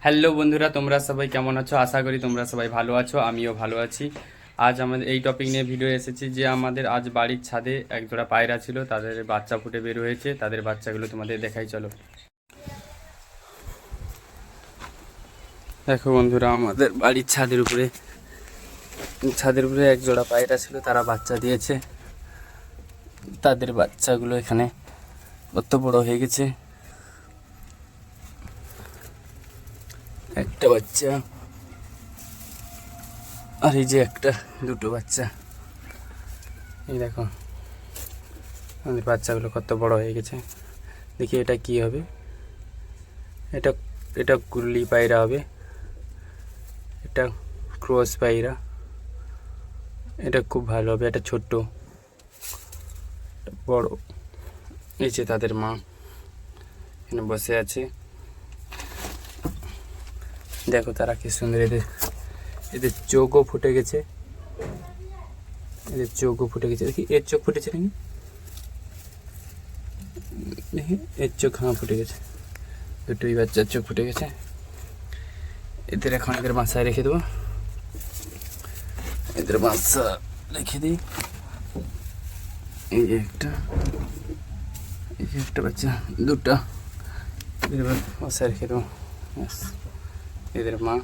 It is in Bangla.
হ্যালো বন্ধুরা, তোমরা সবাই কেমন আছো? আশা করি তোমরা সবাই ভালো আছো, আমিও ভালো আছি। আজ আমাদের এই টপিক নিয়ে ভিডিও এসেছি যে আমাদের আজ বাড়ির ছাদে এক জোড়া পায়রা ছিল, তাদের বাচ্চা ফুটে বের হয়েছে। তাদের বাচ্চাগুলো তোমাদের দেখাই, চলো। দেখো বন্ধুরা, আমাদের বাড়ির ছাদের উপরে এক জোড়া পায়রা ছিল, তারা বাচ্চা দিয়েছে। তাদের বাচ্চাগুলো এখানে কত বড় হয়ে গেছে। একটা বাচ্চা, আর এই যে দুটো বাচ্চা। এই দেখো আমাদের বাচ্চাগুলো কত বড় হয়ে গেছে। দেখি এটা কি হবে। এটা এটা কুরলি পায়রা হবে, এটা ক্রস পায়রা। এটা খুব ভালো হবে। এটা ছোট্ট, বড়। এই যে তাদের মা এখানে বসে আছে। দেখো তারা কি সুন্দর। এদের এদের চোখও ফুটে গেছে। দেখি এর চোখ ফুটেছে নাকি। দেখি এর চোখ, হ্যাঁ ফুটে গেছে। দুটোই বাচ্চার চোখ ফুটে গেছে। এদের এখন এদের বাসায় রেখে দেবো। এদের বাচ্চা রেখে দিই। এই যে একটা বাচ্চা, দুটো এদের বাসায় রেখে দেবো। এদের মা।